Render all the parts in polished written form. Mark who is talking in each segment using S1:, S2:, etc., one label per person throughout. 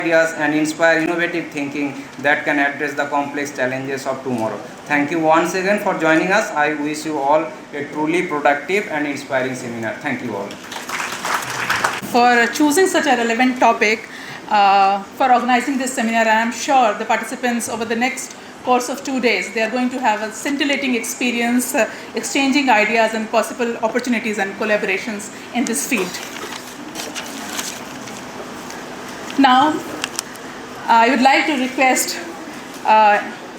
S1: ideas and inspire innovative thinking that can address the complex challenges of tomorrow. Thank you once again for joining us. I wish you all a truly productive and inspiring seminar. Thank you all.
S2: For choosing such a relevant topic, for organizing this seminar, and I'm sure the participants over the next course of 2 days, they are going to have a scintillating experience, exchanging ideas and possible opportunities and collaborations in this field. Now, I would like to request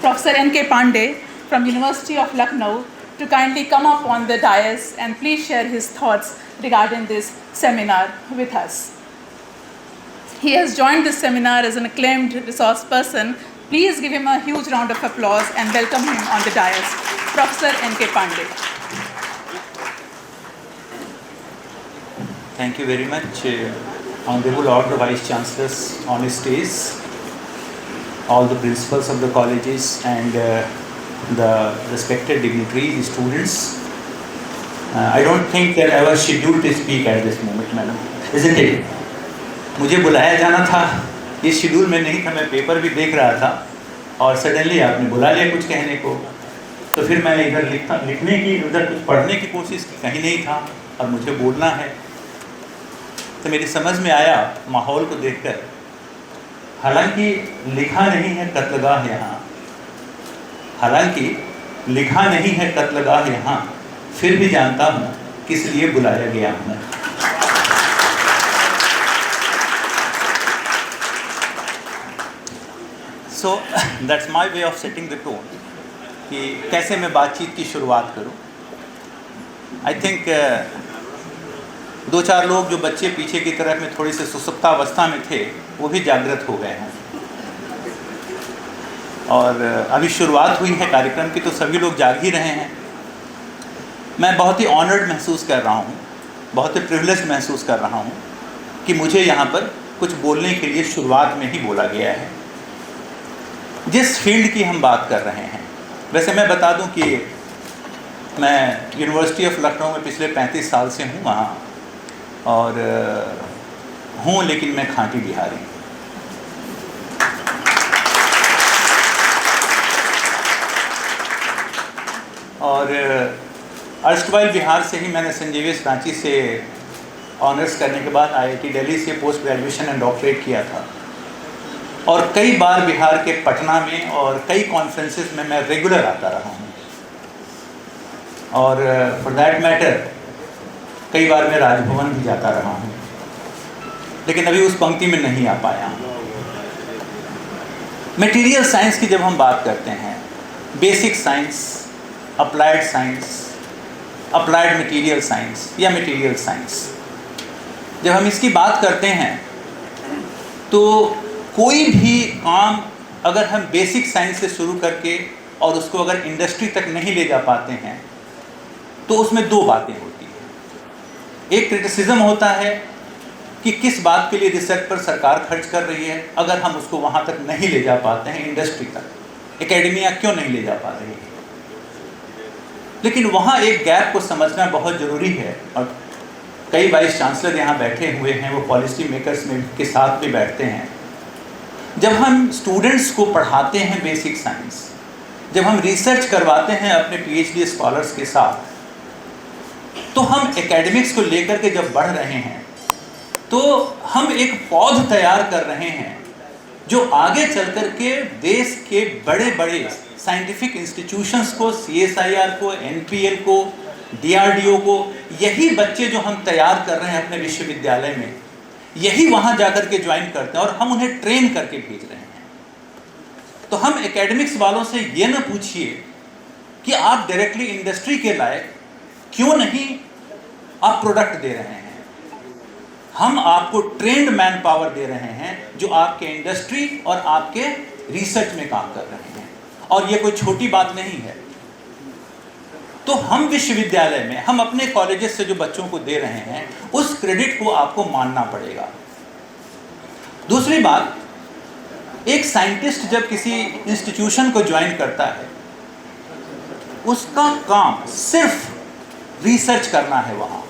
S2: Professor N.K. Pandey from University of Lucknow to kindly come up on the dais and please share his thoughts regarding this seminar with us. He has joined this seminar as an acclaimed resource person. Please give him a huge round of applause and welcome him on the dais. Professor N.K. Pandey.
S3: Thank you very much, Honorable Order Vice Chancellors on stage, all the principals of the colleges and the respected dignitaries, students. I don't think that I was scheduled to speak at this moment, madam, isn't it? मुझे बुलाया जाना था, ये schedule में नहीं था, मैं paper भी देख रहा था और सडनली आपने बुला लिया कुछ कहने को, तो फिर मैंने इधर लिखने की, उधर कुछ पढ़ने की कोशिश की, कहीं नहीं था और मुझे बोलना है। तो मेरी समझ में आया माहौल को देखकर, हालांकि लिखा नहीं है कत्लगाह यहाँ, हालांकि लिखा नहीं है कत्लगाह यहाँ, फिर भी जानता हूँ किस लिए बुलाया गया हूँ। So that's my way of setting the tone कि कैसे मैं बातचीत की शुरुआत करूँ। I think दो चार लोग जो बच्चे पीछे की तरफ में थोड़ी सी सुसुप्तावस्था में थे वो भी जागृत हो गए हैं और अभी शुरुआत हुई है कार्यक्रम की, तो सभी लोग जाग ही रहे हैं। मैं बहुत ही ऑनर्ड महसूस कर रहा हूँ, बहुत ही प्रिविलेज महसूस कर रहा हूँ कि मुझे यहाँ पर कुछ बोलने के लिए शुरुआत में ही बोला गया है। जिस फील्ड की हम बात कर रहे हैं, वैसे मैं बता दूं कि मैं यूनिवर्सिटी ऑफ लखनऊ में पिछले 35 साल से हूँ वहाँ, और हूँ लेकिन मैं खाँटी बिहारी। और अर्स्टवाइल बिहार से ही मैंने सेंट जेवियर्स रांची से ऑनर्स करने के बाद आईआईटी दिल्ली से पोस्ट ग्रेजुएशन एंड डॉक्टरेट किया था, और कई बार बिहार के पटना में और कई कॉन्फ्रेंसेस में मैं रेगुलर आता रहा हूँ, और फॉर दैट मैटर कई बार मैं राजभवन भी जाता रहा हूँ, लेकिन अभी उस पंक्ति में नहीं आ पाया हूँ। मटेरियल साइंस की जब हम बात करते हैं, basic science, applied science, applied material science या मटेरियल साइंस, जब हम इसकी बात करते हैं तो कोई भी काम अगर हम बेसिक साइंस से शुरू करके और उसको अगर इंडस्ट्री तक नहीं ले जा पाते हैं तो उसमें दो बातें होती हैं। एक क्रिटिसिज्म होता है कि किस बात के लिए रिसर्च पर सरकार खर्च कर रही है, अगर हम उसको वहाँ तक नहीं ले जा पाते हैं, इंडस्ट्री तक, एकेडमिया क्यों नहीं ले जा पा रही है। लेकिन वहाँ एक गैप को समझना बहुत ज़रूरी है, और कई वाइस चांसलर यहाँ बैठे हुए हैं, वो पॉलिसी मेकर्स में के साथ भी बैठते हैं। जब हम स्टूडेंट्स को पढ़ाते हैं बेसिक साइंस, जब हम रिसर्च करवाते हैं अपने पीएचडी स्कॉलर्स के साथ, तो हम एकेडमिक्स को लेकर के जब बढ़ रहे हैं तो हम एक पौध तैयार कर रहे हैं जो आगे चल कर के देश के बड़े बड़े साइंटिफिक इंस्टीट्यूशंस को, CSIR को, NPL को, DRDO को, यही बच्चे जो हम तैयार कर रहे हैं अपने विश्वविद्यालय में, यही वहाँ जाकर के ज्वाइन करते हैं और हम उन्हें ट्रेन करके भेज रहे हैं। तो हम एकेडमिक्स वालों से ये ना पूछिए कि आप डायरेक्टली इंडस्ट्री के लायक क्यों नहीं आप प्रोडक्ट दे रहे हैं, हम आपको ट्रेंड मैन पावर दे रहे हैं जो आपके इंडस्ट्री और आपके रिसर्च में काम कर रहे हैं, और ये कोई छोटी बात नहीं है। तो हम विश्वविद्यालय में, हम अपने कॉलेजेस से जो बच्चों को दे रहे हैं, उस क्रेडिट को आपको मानना पड़ेगा। दूसरी बात, एक साइंटिस्ट जब किसी इंस्टीट्यूशन को ज्वाइन करता है, उसका काम सिर्फ रिसर्च करना है वहाँ,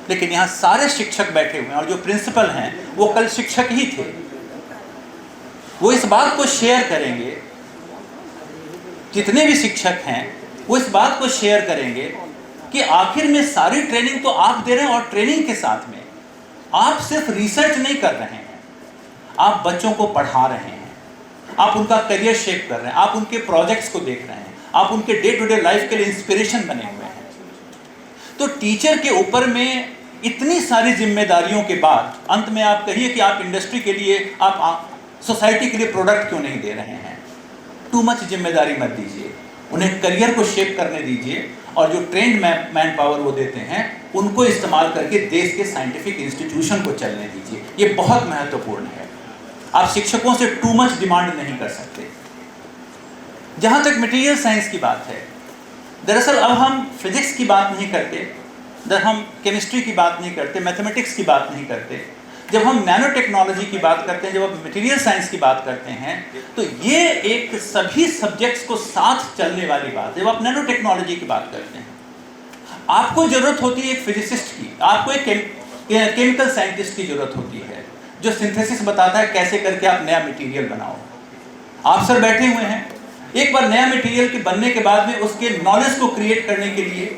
S3: लेकिन यहाँ सारे शिक्षक बैठे हुए हैं और जो प्रिंसिपल हैं वो कल शिक्षक ही थे। वो इस बात को शेयर करेंगे, जितने भी शिक्षक हैं वो इस बात को शेयर करेंगे कि आखिर में सारी ट्रेनिंग तो आप दे रहे हैं, और ट्रेनिंग के साथ में आप सिर्फ रिसर्च नहीं कर रहे हैं, आप बच्चों को पढ़ा रहे हैं, आप उनका करियर शेप कर रहे हैं, आप उनके प्रोजेक्ट्स को देख रहे हैं, आप उनके डे टू डे लाइफ के लिए इंस्पिरेशन बने हुए हैं। तो टीचर के ऊपर में इतनी सारी जिम्मेदारियों के बाद अंत में आप कहिए कि आप इंडस्ट्री के लिए, आप सोसाइटी के लिए प्रोडक्ट क्यों नहीं दे रहे हैं। टू मच जिम्मेदारी मत दीजिए, उन्हें करियर को शेप करने दीजिए, और जो ट्रेंड मैन पावर वो देते हैं उनको इस्तेमाल करके देश के साइंटिफिक इंस्टीट्यूशन को चलने दीजिए। ये बहुत महत्वपूर्ण है। आप शिक्षकों से टू मच डिमांड नहीं कर सकते। जहाँ तक मटेरियल साइंस की बात है, दरअसल अब हम फिजिक्स की बात नहीं करते, हम केमिस्ट्री की बात नहीं करते, मैथमेटिक्स की बात नहीं करते। जब हम नैनो टेक्नोलॉजी की बात करते हैं, जब हम मटेरियल साइंस की बात करते हैं, तो ये एक सभी सब्जेक्ट्स को साथ चलने वाली बात है। जब आप नैनो टेक्नोलॉजी की बात करते हैं, आपको ज़रूरत होती है एक फिजिसिस्ट की, आपको एक केमिकल साइंटिस्ट की ज़रूरत होती है जो सिंथेसिस बताता है कैसे करके आप नया मटेरियल बनाओ। आप सर बैठे हुए हैं, एक बार नया मटेरियल के बनने के बाद में उसके नॉलेज को क्रिएट करने के लिए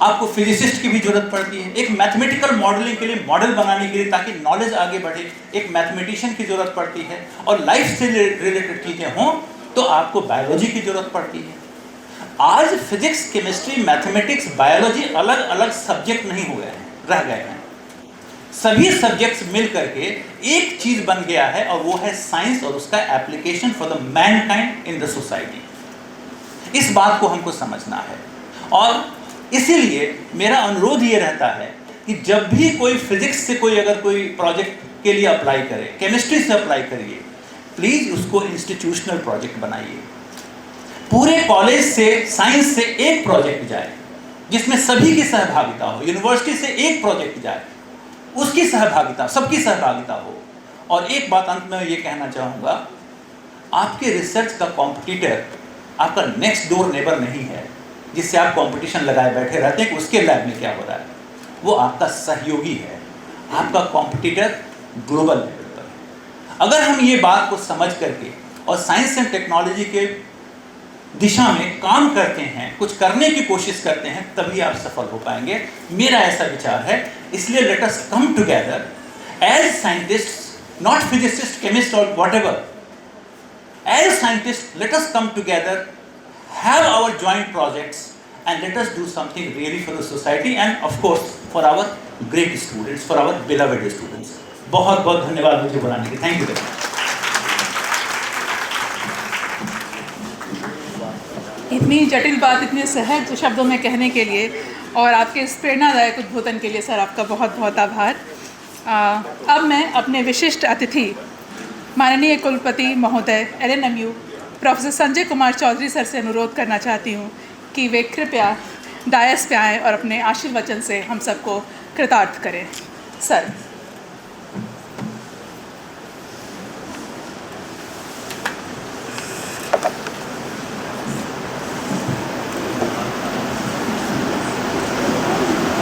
S3: आपको फिजिसिस्ट की भी जरूरत पड़ती है, एक मैथमेटिकल मॉडलिंग के लिए, मॉडल बनाने के लिए ताकि नॉलेज आगे बढ़े, एक मैथमेटिशियन की जरूरत पड़ती है, और लाइफ से रिलेटेड चीज़ें हों तो आपको बायोलॉजी की जरूरत पड़ती है। आज फिजिक्स, केमिस्ट्री, मैथमेटिक्स, बायोलॉजी अलग अलग सब्जेक्ट नहीं हुए हैं, रह गए हैं। सभी सब्जेक्ट्स मिल करके एक चीज बन गया है, और वो है साइंस और उसका application for the Mankind in the society. इस बात को हमको समझना है, और इसीलिए मेरा अनुरोध ये रहता है कि जब भी कोई फिजिक्स से कोई अगर कोई प्रोजेक्ट के लिए अप्लाई करे, केमिस्ट्री से अप्लाई करिए, प्लीज उसको इंस्टीट्यूशनल प्रोजेक्ट बनाइए। पूरे कॉलेज से, साइंस से एक प्रोजेक्ट जाए जिसमें सभी की सहभागिता हो, यूनिवर्सिटी से एक प्रोजेक्ट जाए उसकी सहभागिता, सबकी सहभागिता हो। और एक बात अंत में ये कहना चाहूँगा, आपके रिसर्च का कॉम्पिटिटर आपका नेक्स्ट डोर नेबर नहीं है जिससे आप कंपटीशन लगाए बैठे रहते हैं कि उसके लैब में क्या हो रहा है। वो आपका सहयोगी है, आपका कॉम्पिटिटर ग्लोबल लेवल पर है। अगर हम ये बात को समझ करके और साइंस एंड टेक्नोलॉजी के दिशा में काम करते हैं, कुछ करने की कोशिश करते हैं, तभी आप सफल हो पाएंगे। मेरा ऐसा विचार है। इसलिए let us come together as scientists, not physicist, chemist और whatever, as scientist let us come together, have our joint projects, and let us do something really for the society and of course for our great students, for our beloved students. बहुत बहुत धन्यवाद मुझे बुलाने के। Thank you very much.
S2: इतनी जटिल बात इतने सहज शब्दों में कहने के लिए और आपके इस प्रेरणादायक उद्बोधन के लिए सर आपका बहुत बहुत आभार। अब मैं अपने विशिष्ट अतिथि माननीय कुलपति महोदय LNMU professor Sanjay Kumar Chaudhary sir से अनुरोध करना चाहती हूँ कि वे कृपया डायस पे आएँ और अपने आशीर्वचन से हम सबको कृतार्थ करें। सर।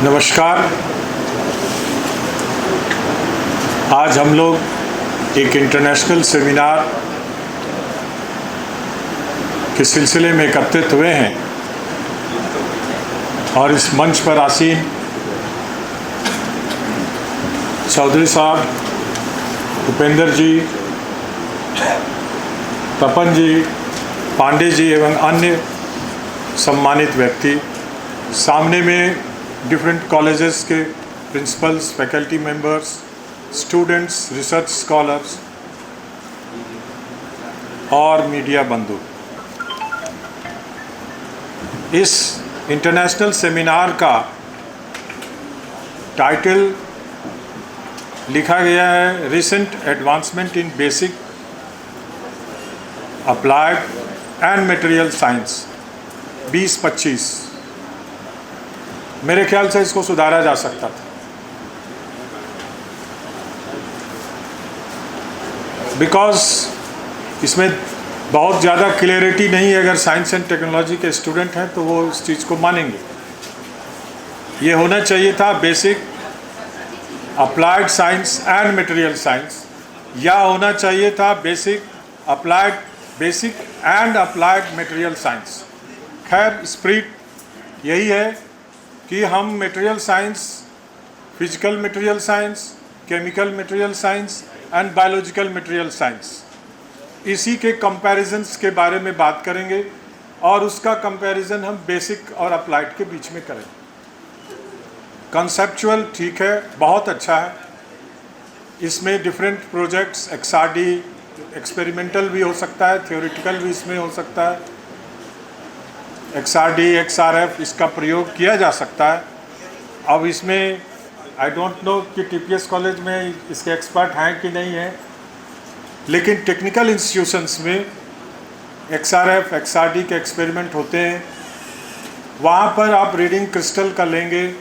S4: नमस्कार। आज हम लोग एक इंटरनेशनल सेमिनार के सिलसिले में एकत्रित हुए हैं और इस मंच पर आसीन चौधरी साहब, उपेंद्र जी, तपन जी, पांडे जी एवं अन्य सम्मानित व्यक्ति, सामने में डिफरेंट कॉलेजेस के principles, faculty members, students, research scholars और मीडिया बंधु। इस इंटरनेशनल सेमिनार का टाइटल लिखा गया है recent advancement in basic applied and material science 2025। मेरे ख्याल से इसको सुधारा जा सकता था, बिकॉज इसमें बहुत ज़्यादा क्लियरिटी नहीं है। अगर साइंस एंड टेक्नोलॉजी के स्टूडेंट हैं तो वो इस चीज़ को मानेंगे। ये होना चाहिए था basic applied science and material science या होना चाहिए था basic and applied material science. खैर स्पिरिट यही है कि हम material science, physical material science, chemical material science and biological material science, इसी के कंपैरिजन्स के बारे में बात करेंगे और उसका कंपैरिजन हम बेसिक और अप्लाइड के बीच में करेंगे। कंसेप्चुअल ठीक है, बहुत अच्छा है। इसमें डिफरेंट प्रोजेक्ट्स, XRD एक्सपेरिमेंटल भी हो सकता है, थ्योरेटिकल भी इसमें हो सकता है। XRD, XRF इसका प्रयोग किया जा सकता है। अब इसमें आई डोंट नो कि TPS कॉलेज में इसके एक्सपर्ट हैं कि नहीं हैं, लेकिन टेक्निकल इंस्टीट्यूशंस में XRF, XRD के एक्सपेरिमेंट होते हैं। वहाँ पर आप रीडिंग क्रिस्टल का लेंगे,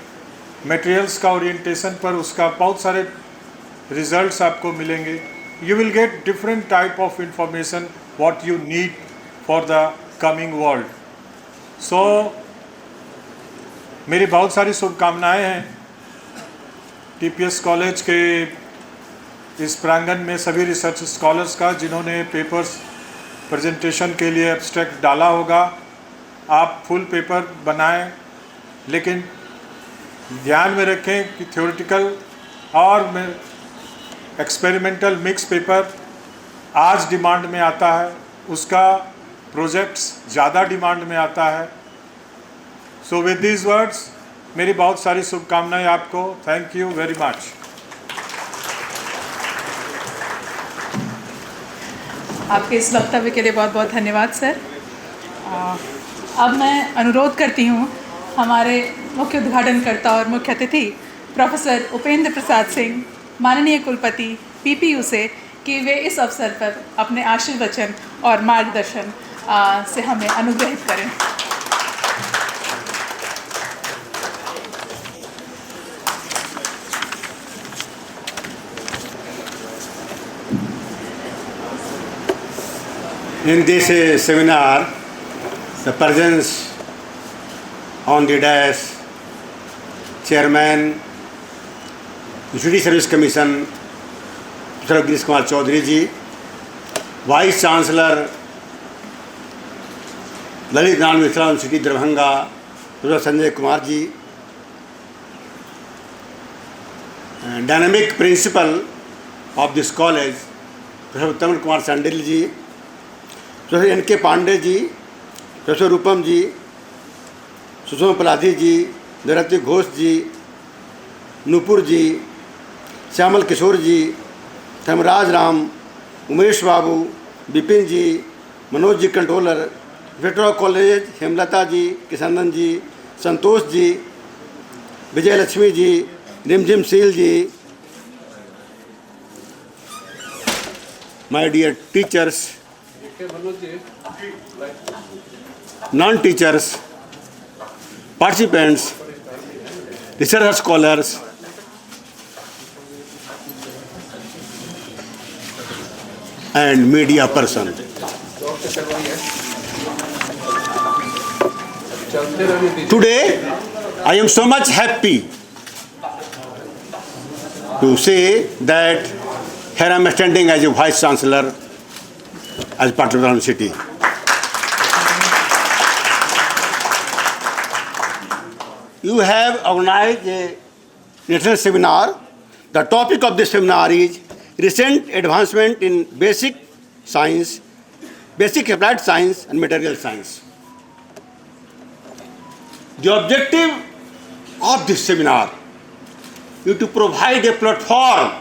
S4: मटेरियल्स का ओरिएंटेशन पर उसका बहुत सारे रिजल्ट्स आपको मिलेंगे। You will get different type of information what you need for the coming world. So मेरी बहुत सारी शुभकामनाएं हैं TPS कॉलेज के इस प्रांगण में सभी रिसर्च स्कॉलर्स का, जिन्होंने पेपर्स प्रेजेंटेशन के लिए एब्स्ट्रैक्ट डाला होगा। आप फुल पेपर बनाएं, लेकिन ध्यान में रखें कि थ्योरेटिकल और एक्सपेरिमेंटल मिक्स पेपर आज डिमांड में आता है, उसका प्रोजेक्ट्स ज़्यादा डिमांड में आता है। सो विद दीज वर्ड्स मेरी बहुत सारी शुभकामनाएं आपको। Thank you very much.
S2: आपके इस वक्तव्य के लिए बहुत बहुत धन्यवाद सर। अब मैं अनुरोध करती हूँ हमारे मुख्य उद्घाटनकर्ता और मुख्य अतिथि प्रोफेसर उपेंद्र प्रसाद सिंह, माननीय कुलपति PPU से, कि वे इस अवसर पर अपने आशीर्वचन और मार्गदर्शन से हमें अनुग्रहित करें।
S5: In this seminar, the presence on the dais, Chairman, University Service Commission, Professor Girish Kumar Chaudhary ji, Vice Chancellor, Lalit Narayan Mishra University Darbhanga, Professor Sanjay Kumar ji, Dynamic Principal of this college, Professor Uttam Kumar Sandil ji, professor NK Pandey ji, professor Rupam ji, Sushma Paladhi ji, Darti Ghosh ji, Nupur ji, Shyamal Kishore ji, Dharmaraj Ram, Umesh Babu, Vipin ji, Manoj ji controller, वेटरा college, Hemlata ji, Kishnandan ji, Santosh ji, Vijay Lakshmi ji, Rimjhim Seal ji, my dear teachers, non-teachers, participants, research scholars, and media person. Today, I am so much happy to say that here I am standing as a Vice Chancellor as part of the university. You have organized a national seminar. The topic of this seminar is recent advancement in basic science, basic applied science and material science. The objective of this seminar is to provide a platform